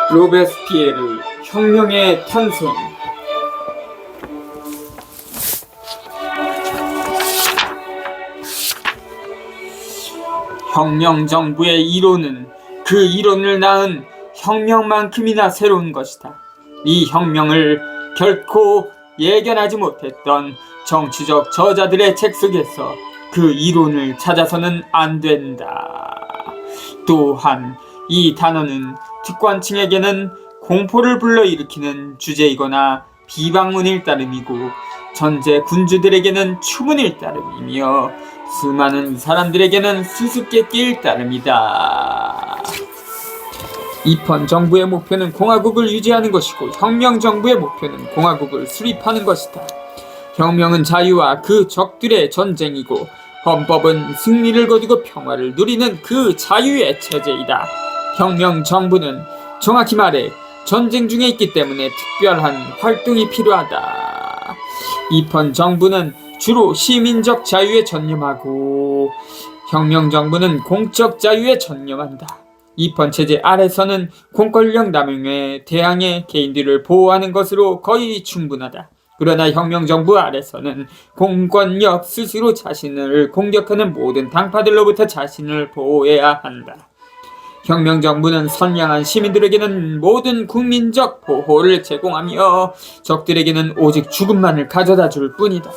로베스피에르 혁명의 탄생. 혁명정부의 이론은 그 이론을 낳은 혁명만큼이나 새로운 것이다. 이 혁명을 결코 예견하지 못했던 정치적 저자들의 책 속에서 그 이론을 찾아서는 안 된다. 또한 이 단어는 특권층에게는 공포를 불러일으키는 주제이거나 비방문일 따름이고 전제 군주들에게는 추문일 따름이며 수많은 사람들에게는 수수께끼일 따름이다. 입헌 정부의 목표는 공화국을 유지하는 것이고 혁명 정부의 목표는 공화국을 수립하는 것이다. 혁명은 자유와 그 적들의 전쟁이고 헌법은 승리를 거두고 평화를 누리는 그 자유의 체제이다. 혁명 정부는 정확히 말해 전쟁 중에 있기 때문에 특별한 활동이 필요하다. 입헌 정부는 주로 시민적 자유에 전념하고 혁명 정부는 공적 자유에 전념한다. 입헌 체제 아래서는 공권력 남용에 대항해 개인들을 보호하는 것으로 거의 충분하다. 그러나 혁명 정부 아래서는 공권력 스스로 자신을 공격하는 모든 당파들로부터 자신을 보호해야 한다. 혁명 정부는 선량한 시민들에게는 모든 국민적 보호를 제공하며 적들에게는 오직 죽음만을 가져다 줄 뿐이다.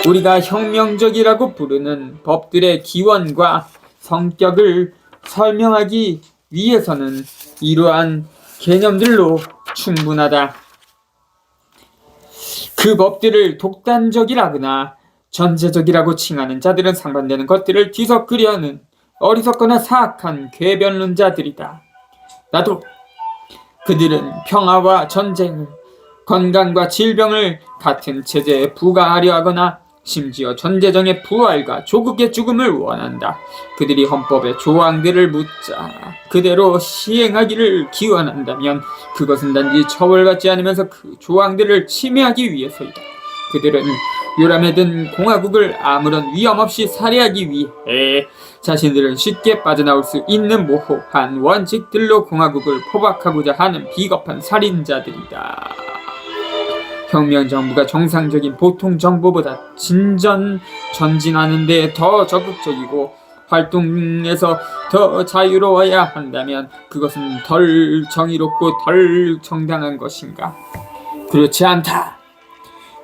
우리가 혁명적이라고 부르는 법들의 기원과 성격을 설명하기 위해서는 이러한 개념들로 충분하다. 그 법들을 독단적이라거나 전제적이라고 칭하는 자들은 상반되는 것들을 뒤섞으려는 어리석거나 사악한 궤변론자들이다. 나도 그들은 평화와 전쟁을, 건강과 질병을 같은 체제에 부과하려 하거나 심지어 전제정의 부활과 조국의 죽음을 원한다. 그들이 헌법의 조항들을 묻자 그대로 시행하기를 기원한다면 그것은 단지 처벌받지 않으면서 그 조항들을 침해하기 위해서이다. 그들은 요람에 든 공화국을 아무런 위험 없이 살해하기 위해 자신들은 쉽게 빠져나올 수 있는 모호한 원칙들로 공화국을 포박하고자 하는 비겁한 살인자들이다. 혁명 정부가 정상적인 보통 정부보다 전진하는 데 더 적극적이고 활동에서 더 자유로워야 한다면 그것은 덜 정의롭고 덜 정당한 것인가? 그렇지 않다.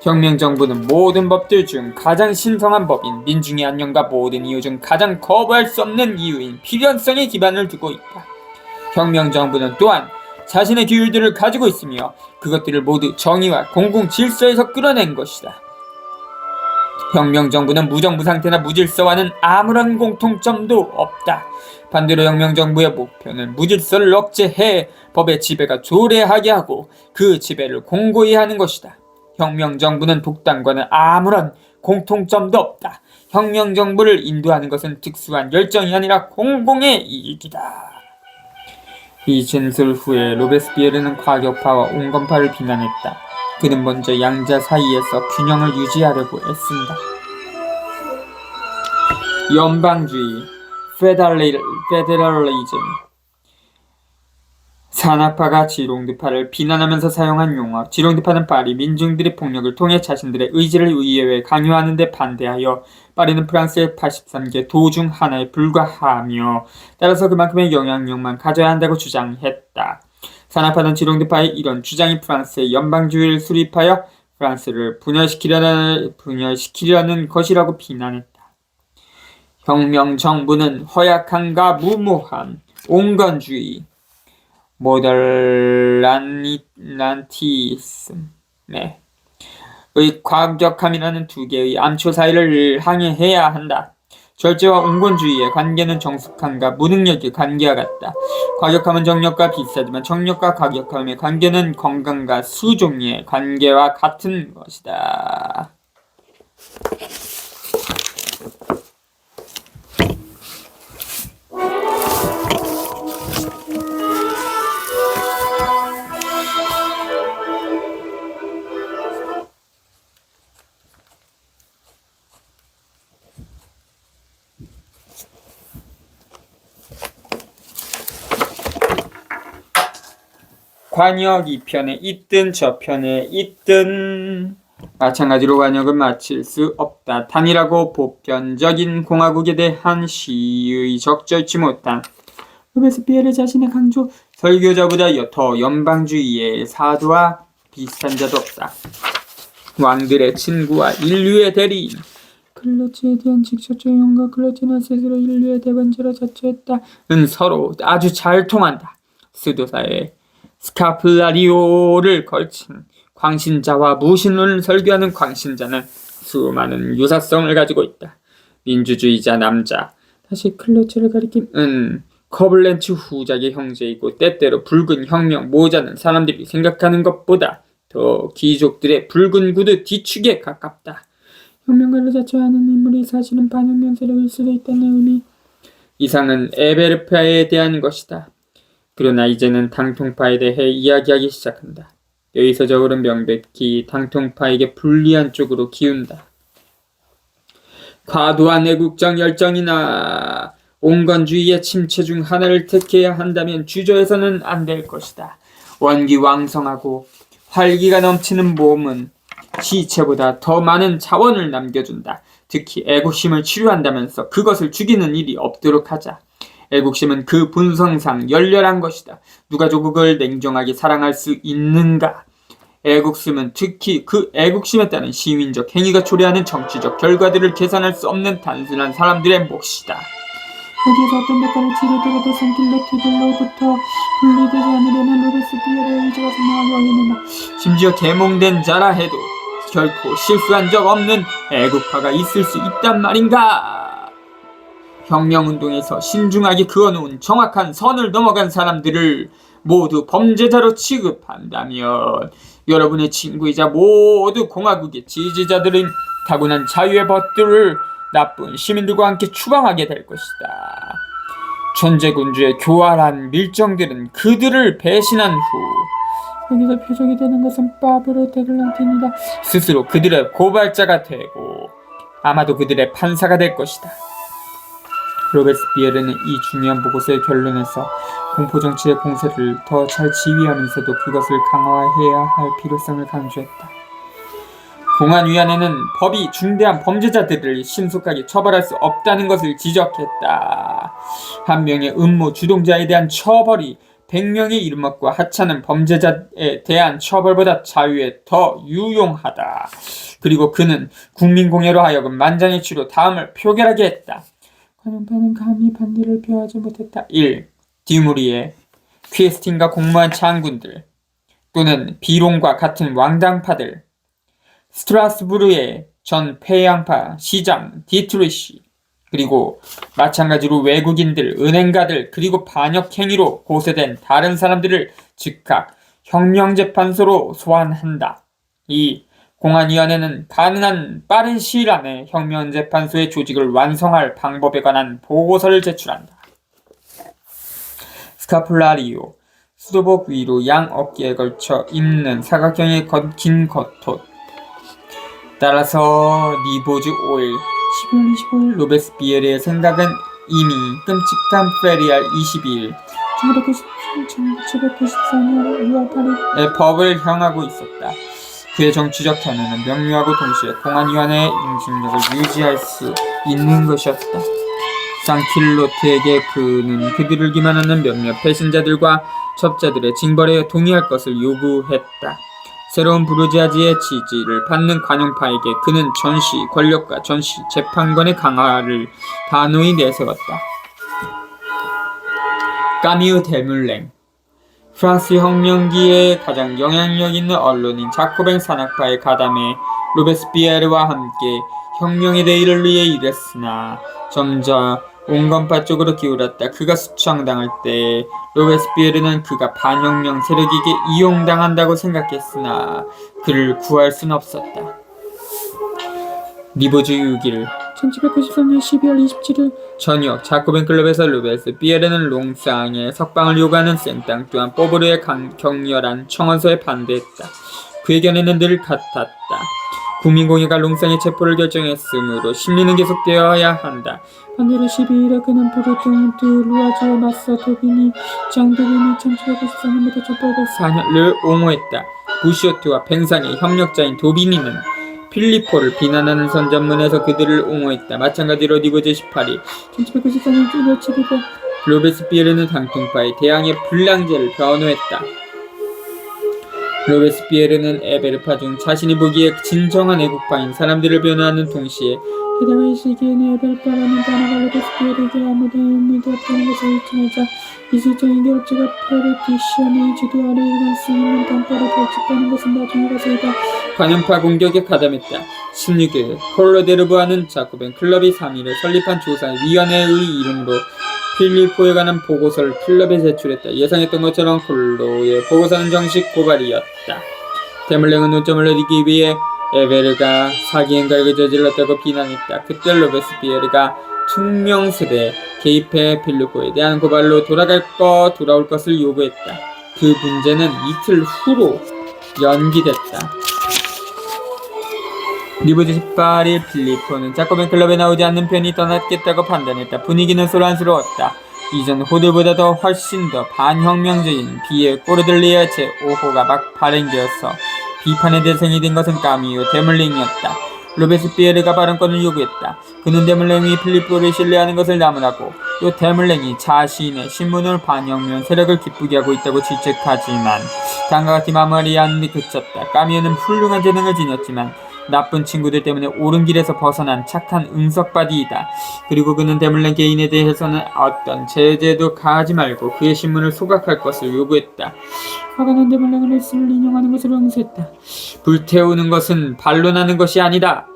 혁명 정부는 모든 법들 중 가장 신성한 법인 민중의 안녕과 모든 이유 중 가장 거부할 수 없는 이유인 필연성에 기반을 두고 있다. 혁명 정부는 또한 자신의 규율들을 가지고 있으며 그것들을 모두 정의와 공공 질서에서 끌어낸 것이다. 혁명 정부는 무정부 상태나 무질서와는 아무런 공통점도 없다. 반대로 혁명 정부의 목표는 무질서를 억제해 법의 지배가 조례하게 하고 그 지배를 공고히 하는 것이다. 혁명 정부는 독단과는 아무런 공통점도 없다. 혁명 정부를 인도하는 것은 특수한 열정이 아니라 공공의 이익이다. 이 진술 후에 로베스피에르는 과격파와 온건파를 비난했다. 그는 먼저 양자 사이에서 균형을 유지하려고 애쓴다. 연방주의, 페데럴리즘, 산악파가 지롱드파를 비난하면서 사용한 용어. 지롱드파는 파리 민중들의 폭력을 통해 자신들의 의지를 의회에 강요하는 데 반대하여 파리는 프랑스의 83개 도 중 하나에 불과하며 따라서 그만큼의 영향력만 가져야 한다고 주장했다. 산악파는 지롱드파의 이런 주장이 프랑스의 연방주의를 수립하여 프랑스를 분열시키려는 것이라고 비난했다. 혁명 정부는 허약함과 무모함, 온건주의, 모더란티즘, 의 과격함이라는 두 개의 암초 사이를 항해해야 한다. 절제와 온건주의의 관계는 정숙함과 무능력의 관계와 같다. 과격함은 정력과 비슷하지만 정력과 과격함의 관계는 건강과 수종의 관계와 같은 것이다. 관역 2편에 있든 저편에 있든 마찬가지로 관역은 마칠 수 없다. 단일하고 보편적인 공화국에 대한 시의 적절치 못한 로베스피에르 자신의 강조 설교자보다 더 연방주의의 사도와 비슷한 자도 없다. 왕들의 친구와 인류의 대리인 클러치에 대한 직접적 용과 클러치는 스스로 인류의 대변자로 자처했다는 서로 아주 잘 통한다. 수도사의 스카플라리오를 걸친 광신자와 무신론을 설교하는 광신자는 수많은 유사성을 가지고 있다. 민주주의자 남자 다시 클러치를 가리킴은 커블렌츠 후작의 형제이고 때때로 붉은 혁명 모자는 사람들이 생각하는 것보다 더 귀족들의 붉은 구두 뒤축에 가깝다. 혁명가를 자처하는 인물이 사실은 반혁명세력일 수도 있다는 의미 이상은 에베르파에 대한 것이다. 그러나 이제는 당통파에 대해 이야기하기 시작한다. 여기서 저울은 명백히 당통파에게 불리한 쪽으로 기운다. 과도한 애국적 열정이나 온건주의의 침체 중 하나를 택해야 한다면 주저해서는 안 될 것이다. 원기왕성하고 활기가 넘치는 몸은 시체보다 더 많은 자원을 남겨준다. 특히 애국심을 치료한다면서 그것을 죽이는 일이 없도록 하자. 애국심은 그 본성상 열렬한 것이다. 누가 조국을 냉정하게 사랑할 수 있는가? 애국심은 특히 그 애국심에 따른 시민적 행위가 초래하는 정치적 결과들을 계산할 수 없는 단순한 사람들의 몫이다. 여기에서 어떤 대가를 치르더라도 생길레트들로부터 분리되지 않으려는 로베스피에르의 의지가 선명하게 확인된다. 심지어 계몽된 자라 해도 결코 실수한 적 없는 애국파가 있을 수 있단 말인가? 혁명운동에서 신중하게 그어놓은 정확한 선을 넘어간 사람들을 모두 범죄자로 취급한다면 여러분의 친구이자 모두 공화국의 지지자들은 타고난 자유의 벗들을 나쁜 시민들과 함께 추방하게 될 것이다. 천재군주의 교활한 밀정들은 그들을 배신한 후 여기서 표적이 되는 것은 파브로 데글란티입니다. 스스로 그들의 고발자가 되고 아마도 그들의 판사가 될 것이다. 로베스피에르는 이 중요한 보고서의 결론에서 공포정치의 공세를 더 잘 지휘하면서도 그것을 강화해야 할 필요성을 강조했다. 공안위원회는 법이 중대한 범죄자들을 신속하게 처벌할 수 없다는 것을 지적했다. 한 명의 음모 주동자에 대한 처벌이 100명의 이름업과 하찮은 범죄자에 대한 처벌보다 자유에 더 유용하다. 그리고 그는 국민공회로 하여금 만장일치로 다음을 표결하게 했다. 관용파는 감히 반대를 표하지 못했다. 1. 디무리에 퀴에스틴과 공무원 장군들 또는 비론과 같은 왕당파들 스트라스부르의 전 패양파 시장 디트리시 그리고 마찬가지로 외국인들, 은행가들 그리고 반역행위로 고소된 다른 사람들을 즉각 혁명재판소로 소환한다. 2. 공안위원회는 가능한 빠른 시일 안에 혁명재판소의 조직을 완성할 방법에 관한 보고서를 제출한다. 스카플라리오 수도복 위로 양 어깨에 걸쳐 입는 사각형의 긴 겉옷 따라서 리보즈 오일 12월 25일 로베스피에르의 생각은 이미 끔찍한 페리알 22일 1794년 6월 8일의 법을 향하고 있었다. 그의 정치적 견해는 명료하고 동시에 공안위원회의 응집력을 유지할 수 있는 것이었다. 상킬로트에게 그는 그들을 기만하는 몇몇 배신자들과 첩자들의 징벌에 동의할 것을 요구했다. 새로운 부르주아지의 지지를 받는 관용파에게 그는 전시 권력과 전시 재판관의 강화를 단호히 내세웠다. 까미우 데뮬랭 프랑스 혁명기에 가장 영향력 있는 언론인 자코뱅 산악파의 가담에 로베스피에르와 함께 혁명의 대의를 위해 일했으나 점점 온건파 쪽으로 기울었다. 그가 수청당할 때 로베스피에르는 그가 반혁명 세력에게 이용당한다고 생각했으나 그를 구할 수는 없었다. 리보즈 6일 1793년 12월 27일 저녁 자코벤 클럽에서 로베스피에르는 롱상의 석방을 요구하는 생땅 또한 뽀브르의 격렬한 청원서에 반대했다. 그의 견해는 늘 같았다. 국민공예가 롱상의 체포를 결정했으므로 심리는 계속되어야 한다. 반대로 12일에 그는 부르등 드루아즈와 맞서 장도빈이 1794년부터 1804년을 옹호했다. 부시오트와 뱅상의 협력자인 도비니는 필리포를 비난하는 선전문에서 그들을 옹호했다. 마찬가지로 니보제 18일 1794년 1월 7일에 로베스피에르는 당통파의 대항해 불량제를 변호했다. 로베스피에르는 에베르파 중 자신이 보기에 진정한 애국파인 사람들을 변호하는 동시에 게다가 이 시기에는 에베르파라는 단어가 로베스피에르에게 아무런 의미도 없다는 것을 잊지마자 이슬적인 결제가 페르티시안의 주도 아래 일어날 수 있는 단가를 결집하는 것은 나중에 가서이다. 관용파 공격에 가담했다. 16일 콜로데르브하는 자코벤 클럽이 3일에 설립한 조사위원회의 이름으로 필리포에 관한 보고서를 클럽에 제출했다. 예상했던 것처럼 콜로의 보고서는 정식 고발이었다. 데물랭은 논점을 내리기 위해 에베르가 사기 행각을 저질렀다고 비난했다. 그때 로베스피에르가 투명스레 개입해 필리포에 대한 고발로 돌아올 것을 요구했다. 그 문제는 이틀 후로 연기됐다. 니보제 18일 필리포는 자코벤 클럽에 나오지 않는 편이 더 낫겠다고 판단했다. 분위기는 소란스러웠다. 이전 호들보다 훨씬 더 반혁명적인 비엘 꼬르들리의 제5호가 막 발행되어서 비판의 대상이 된 것은 까미오 데물랭이었다. 로베스피에르가 발언권을 요구했다. 그는 데물랭이 필리포를 신뢰하는 것을 나무라고 또 데물랭이 자신의 신문을 반혁명 세력을 기쁘게 하고 있다고 질책하지만 다음과 같이 마무리한 데 그쳤다. 까미오는 훌륭한 재능을 지녔지만 나쁜 친구들 때문에 옳은 길에서 벗어난 착한 응석바디이다. 그리고 그는 데물랭 개인에 대해서는 어떤 제재도 가하지 말고 그의 신문을 소각할 것을 요구했다. 화가 난 데물랭은 레슨을 인용하는 것을 응수했다. 불태우는 것은 반론하는 것이 아니다.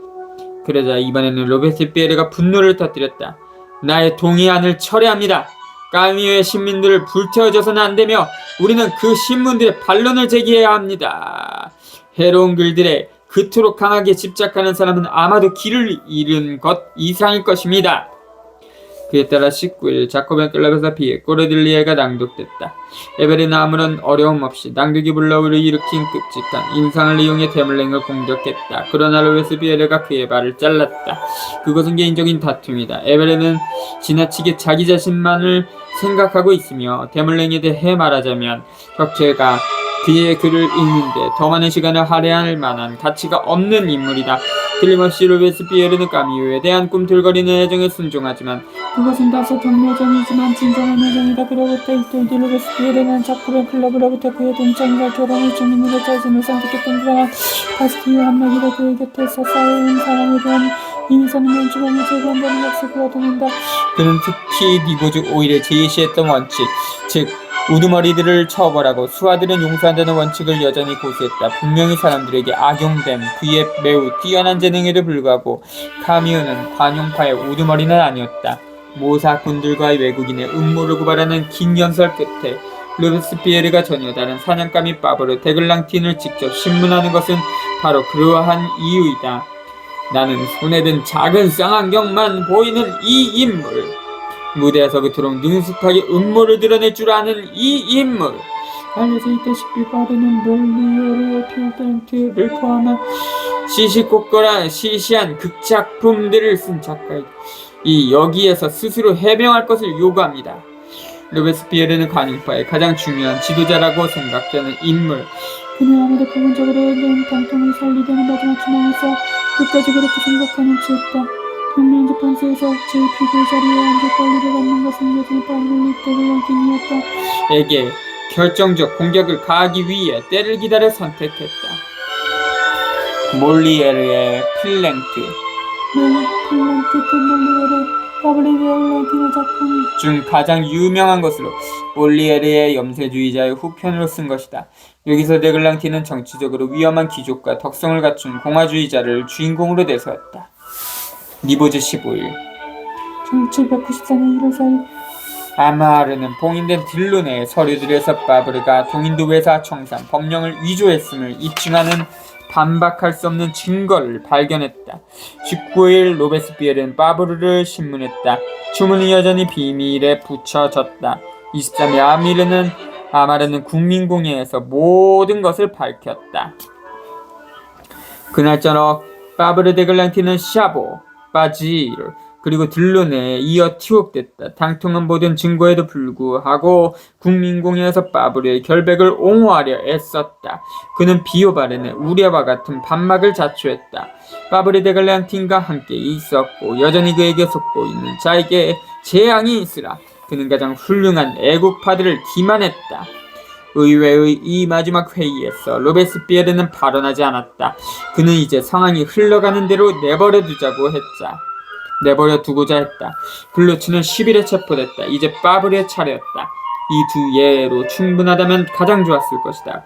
그러자 이번에는 로베스피에르가 분노를 터뜨렸다. 나의 동의안을 철회합니다. 까미오의 신문들을 불태워져서는 안되며 우리는 그 신문들의 반론을 제기해야 합니다. 해로운 글들에 그토록 강하게 집착하는 사람은 아마도 길을 잃은 것 이상일 것입니다. 그에 따라 19일 자코벤 클럽에서 비에 꼬르들리에가 낭독됐다. 에베르는 아무런 어려움 없이 낭독이 불러오를 일으킨 끔찍한 인상을 이용해 데물랭을 공격했다. 그러나 로베스피에르가 그의 발을 잘랐다. 그것은 개인적인 다툼이다. 에베르는 지나치게 자기 자신만을 생각하고 있으며 데물랭에 대해 말하자면 혁체가 그의 글을 읽는데 더 많은 시간을 할애할 만한 가치가 없는 인물이다. 틀림없이 로베스피에르는 까미오에 대한 꿈틀거리는 애정에 순종하지만 그것은 다소 경매정이지만 진정한 애정이다. 그로부터 이틀 뒤 로베스피에르는 자코벤 클럽으로부터 그의 동창과 결혼을 증인으로 자신을 선택했던 그러나 바스티유 함락이라 그의 곁에서 쌓여온 사랑에 대한 이미선은 면주범을 제거한다는 것을 보아듭니다. 그는 특히 니보즈 5일에 제시했던 원칙, 즉 우두머리들을 처벌하고 수하들은 용서한다는 원칙을 여전히 고수했다. 분명히 사람들에게 악용된 그의 매우 뛰어난 재능에도 불구하고 카미오는 관용파의 우두머리는 아니었다. 모사꾼들과의 외국인의 음모를 고발하는 긴 연설 끝에 로베스피에르가 전혀 다른 사냥감이 파브르 데글랑틴을 직접 신문하는 것은 바로 그러한 이유이다. 나는 손에 든 작은 쌍안경만 보이는 이 인물, 무대에서 그토록 능숙하게 음모를 드러낼 줄 아는 이 인물, 알려져 있다시피 바르는 몰리에르의 필텐트를 포함한 시시콜콜한 시시한 극작품들을 쓴 작가이다. 이 여기에서 스스로 해명할 것을 요구합니다. 로베스피에르는 관용파의 가장 중요한 지도자라고 생각되는 인물. 그는 아무도 부분적으로 낸 당통을 살리려는 마지막 희망에서 끝까지 그렇게 생각하는 즈였다. 혁명 재판소에서 제 피고 자리에 앉을 권리를 갖는 것은 여전히 파브르 데글랑틴이었다. 에게 결정적 공격을 가하기 위해 때를 기다려 선택했다. 몰리에르의 필랭트. 필랭트 몰리에르 파브르 데글랑틴의 작품 중 가장 유명한 것으로 몰리에르의 염세주의자의 후편으로 쓴 것이다. 여기서 데글랑틴은 정치적으로 위험한 귀족과 덕성을 갖춘 공화주의자를 주인공으로 내세웠다. 니보즈 15일 1794년 1월 4일 아마르는 봉인된 딜룬의 서류들에서 파브르가 동인도 외사 청산 법령을 위조했음을 입증하는 반박할 수 없는 증거를 발견했다. 19일 로베스피에르는 파브르를 신문했다. 주문은 여전히 비밀에 붙여졌다. 23일 아마르는 국민공예에서 모든 것을 밝혔다. 그날 저녁 파브르 데 글란티는 샤보, 바질, 그리고 들론에 이어 투옥됐다. 당통한 모든 증거에도 불구하고 국민공회에서 파브르의 결백을 옹호하려 애썼다. 그는 비오바렌의 우레와 같은 반막을 자초했다. 파브르 데 글란틴과 함께 있었고 여전히 그에게 속고 있는 자에게 재앙이 있으라. 그는 가장 훌륭한 애국파들을 기만했다. 의회의 이 마지막 회의에서 로베스피에르는 발언하지 않았다. 그는 이제 상황이 흘러가는 대로 내버려 두고자 했다. 블루츠는 10일에 체포됐다. 이제 파브르의 차례였다. 이 두 예로 충분하다면 가장 좋았을 것이다.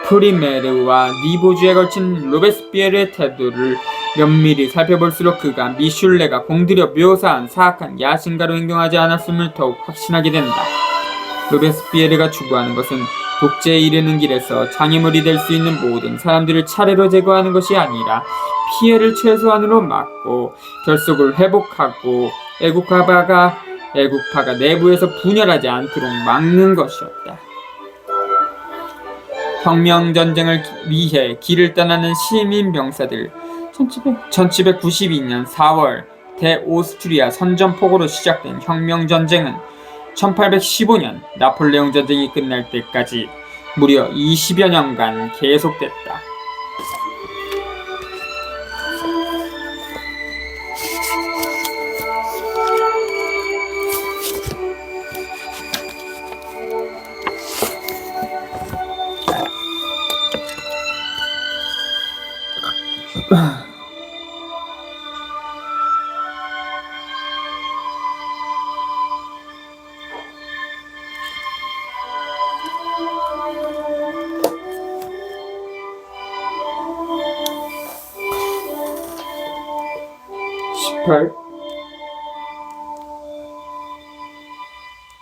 프리메르와 니보주에 걸친 로베스피에르의 태도를 면밀히 살펴볼수록 그가 미슐레가 공들여 묘사한 사악한 야심가로 행동하지 않았음을 더욱 확신하게 된다. 로베스피에르가 추구하는 것은 독재에 이르는 길에서 장애물이 될 수 있는 모든 사람들을 차례로 제거하는 것이 아니라 피해를 최소한으로 막고 결속을 회복하고 애국파가 내부에서 분열하지 않도록 막는 것이었다. 혁명전쟁을 위해 길을 떠나는 시민병사들 1792년 4월 대오스트리아 선전포고로 시작된 혁명전쟁은 1815년 나폴레옹 전쟁이 끝날 때까지 무려 20여 년간 계속됐다.